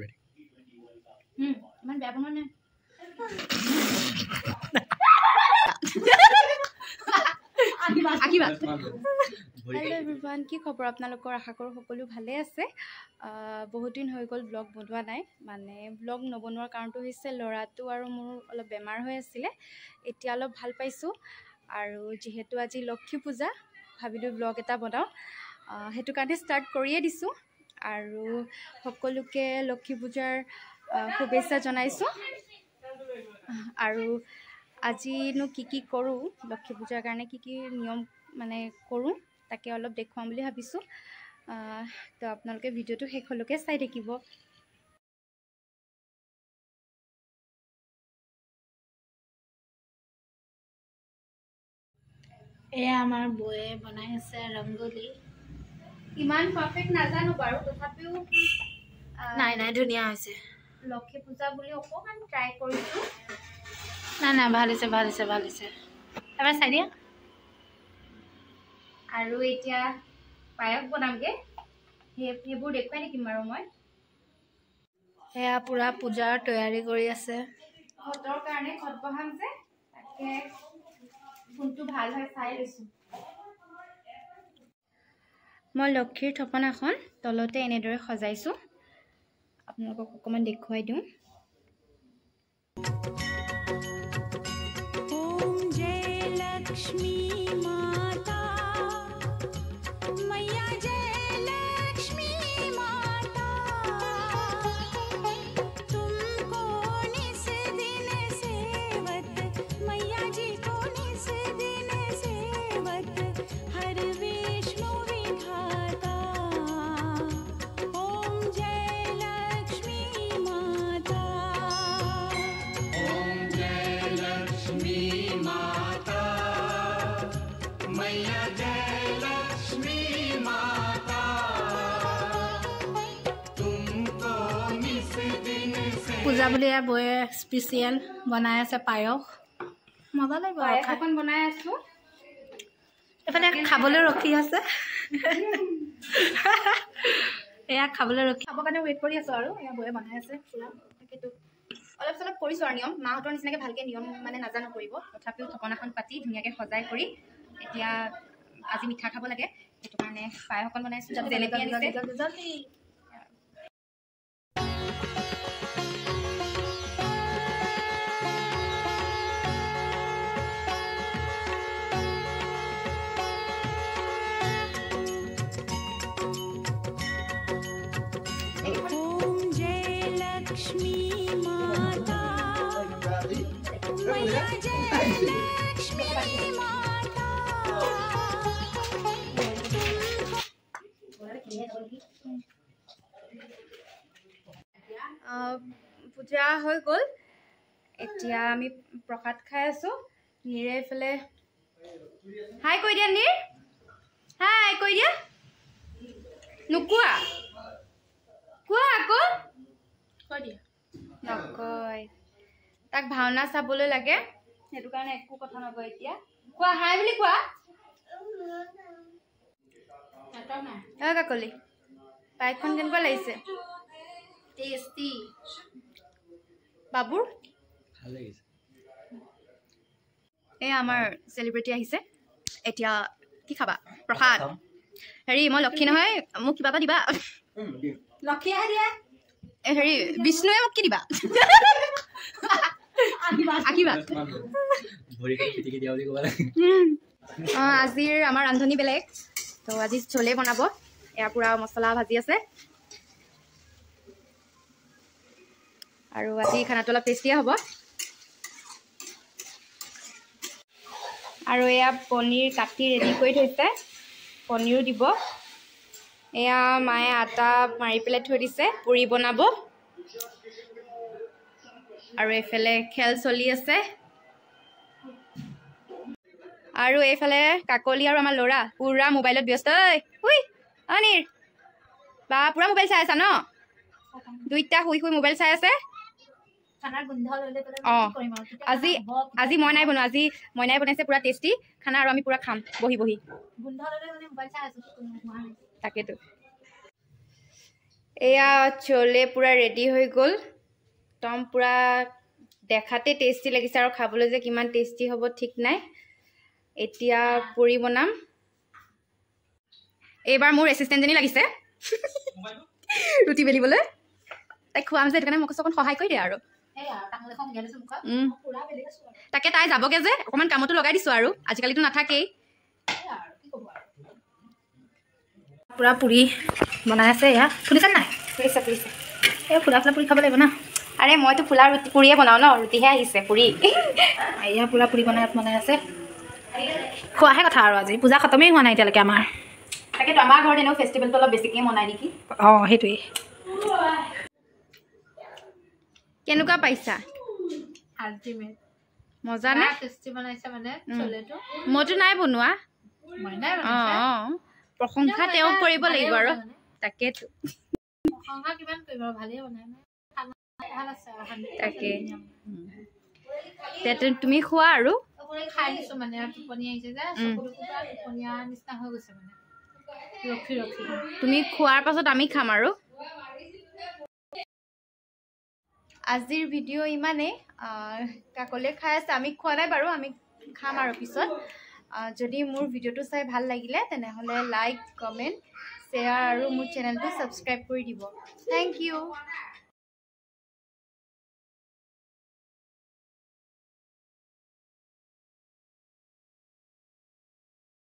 ready. Man bear banana ne. Akiba. Hello everyone, কি খবৰ আপোনালোকৰ আশা কৰো সকলো ভালে আছে বহুত দিন হৈ গল ব্লগ বনোৱা নাই মানে ব্লগ নবনোৱাৰ কাৰণটো হৈছে লৰাটো আৰু মোৰ অলপ বেমাৰ হৈ আছিল এতিয়া অলপ ভাল পাইছো আৰু যেহেতু আজি লক্ষ্মী পূজা ভাবিলো ব্লগ এটা বনাও হেতু কাৰণে ষ্টাৰ্ট কৰিয়ে দিছো আৰু সকলোকে লক্ষ্মী পূজাৰ শুভেচ্ছা জনাইছো আৰু আজি নো কি কৰো লক্ষ্মী পূজাৰ কাৰণে কি নিয়ম মানে কৰো তাকে অলপ দেখুৱাম বুলি ভাবিছো তো আপোনালোকে ভিডিওটো শেষলৈকে চাই থাকিব এয়া আমাৰ বয়ে বনাই আছে ৰংগোলী ইমান পাৰফেক্ট নাজানো বাৰু তথাপিও নাই নাই ধুনিয়া হৈছে লক্ষ্মী পূজা বুলি অকমান ট্ৰাই কৰিছো নাই ভাল হৈছে এবাৰ চাই দিয়া আৰু এতিয়া পায়স বনামগে হেবোৰ দেখুৱাই নেকি বাৰু মই এয়া পুৰা পূজাৰ তৈয়াৰী কৰি আছে ঘৰৰ কাৰণে ঘট বহাম যে তাকে কোনটো ভাল হয় চাই লৈছো মই লক্ষ্মীৰ থপনাখন তলতে এনেদৰে সজাইছো আপোনালোকক অকমান দেখুৱাই দিওঁ ओम जय लक्ष्मी माता मैया जय लक्ष्मी माता तुमको निस दिन सेवत मैया जी को निस दिन सेवत हर विष्णु विधाता ओम जय लक्ष्मी माता ओम जय लक्ष्मी माता मैया जय लक्ष्मी माता तुमको निस दिन से পূজা বুলি এয়া বয়ে স্পেচিয়েল বনাই আছে পায়স মজা লাগিব পায়স এখন বনাই আছো এফালে খাবলৈ ৰখি আছে এয়া খাবলৈ ৰখি খাবৰ কাৰণে ৱেট কৰি আছো আৰু এয়া বয়ে বনাই আছে পুৰা তাকেতো অলপ চলপ কৰিছো আৰু নিয়ম মাহঁতৰ নিচিনাকে ভালকে নিয়ম মানে নাজানো কৰিব তথাপিও থপনাখন পাতি ধুনীয়াকে সজাই কৰি এতিয়া আজি মিঠা খাব লাগে সেইটো কাৰণে পায়স এখন বনাইছো জেলেপি আনিছে জলদি ओम जय लक्ष्मी माता मैया जय लक्ष्मी माता পূজা হৈ গ'ল এতিয়া আমি প্ৰসাদ খাই আছো নিৰে ফেলে হাই কৈ দিয়া নিৰ হাই কৈ দিয়া নুকুয়া কোৱা আকৌ কৈ দিয়া নকয় তাক ভাওনা চাবলৈ লাগে সেইটো কাৰণে একো কথা নকয় এতিয়া কোৱা হাই বুলি কোৱা কাকলি পায়সখন কেনেকুৱা লাগিছে টেষ্টি বাবুৰ ভাল লাগিছে এই আমাৰ সেলিব্ৰিটি আহিছে এতিয়া কি খাবা প্ৰসাদ হেৰি মই লক্ষ্মী নহয় মোক কিবা এটা দিবা লক্ষী আহি দিয়া হেৰি বিষ্ণুৱে মোক কি দিবা আকিবা ভৰি পিটিকি দিয়া বুলি ক'ব লাগে আজিৰ আমাৰ ৰান্ধনি বেলেগ তো আজি চলে বনাব এয়া পুৰা মছলা ভাজি আছে আৰু আজি খানাটো অলপ টেষ্টিয়ে হ'ব আৰু এয়া পনীৰ কাটি ৰেডি কৰি থৈছে পনীৰো দিব এয়া মায়ে আটা মাৰি পেলাই থৈ দিছে পুৰি বনাব আৰু এইফালে খেল চলি আছে আৰু এইফালে কাকলি আৰু আমাৰ ল'ৰা পুৰা মোবাইলত ব্যস্ত ঐ অনিৰ বা পুৰা মোবাইল চাই আছা ন দুইটা শুই শুই মোবাইল চাই আছে খানাৰ গোন্ধ ললে কলে অ কি কৰিম আৰু আজি মই নাই বনোৱা আজি মইনাই বনাইছে পুৰা টেষ্টি খানা আৰু আমি পুৰা খাম বহি বহি গোন্ধ ললে মানে মোবাইল চাই আছো কি কৰিম হোৱা নাই তাকেতো এয়া চলে পুৰা ৰেডি হৈ গ'ল একদম পুৰা দেখাতে টেষ্টি লাগিছে আৰু খাবলৈ যে কিমান টেষ্টি হ'ব ঠিক নাই এতিয়া পুৰি বনাম এইবাৰ মোৰ এসিস্টেন্টজনী লাগিছে ৰুটি বেলিবলৈ তাই খুৱাম যে কাৰণে মোক অকণ সহায় কৰি দিয়ে আৰু তাকে তাই যাবগে যে অকণমান কামতো লগাই দিছো আৰু আজিকালিতো নাথাকেই পুৰা পুৰি বনাই আছে এয়া ফুলিছে নাই ফুলিছে ফুলিছে এই ফুলা ফুলা পুৰি খাব লাগিব না আৰে মইতো ফুলা ৰুটি পুৰিয়ে বনাওঁ ন ৰুটিহে আহিছে পুৰি এয়া পুৰা পুৰি বনাই আছে খোৱাহে কথা আৰু আজি পূজা খতমেই হোৱা নাই এতিয়ালৈকে আমাৰ তাকেতো আমাৰ ঘৰত এনেও ফেষ্টিভেলটো অলপ বেছিকৈ মনাই নেকি অঁ সেইটোৱেই কেনেকুৱা পাইছা আল্টিমেট মজা নে টেষ্টি বনাইছে মানে চলেটো মইতো নাই বনোৱা মই নাই অঁ প্ৰশংসা তেওঁক কৰিব লাগিব আৰু তাকেতো প্ৰশংসা কিমান কৰিব ভালেই বনাই ভাল আছে তাকে তুমি খোৱা আৰু খাই দিছো মানে টোপনি আহিছে যে চকুটো পুৰা টোপনিয়া নিচিনা হৈ গৈছে মানে ৰখি ৰখি তুমি খোৱাৰ পাছত আমি খাম আৰু আজিৰ ভিডিঅ' ইমানেই কাকলে খাই আছে আমি খোৱা নাই বাৰু আমি খাম আৰু পিছত যদি মোৰ ভিডিঅ'টো চাই ভাল লাগিলে তেনেহ'লে লাইক কমেণ্ট শ্বেয়াৰ আৰু মোৰ চেনেলটো ছাবস্ক্ৰাইব কৰি দিব থেংক ইউ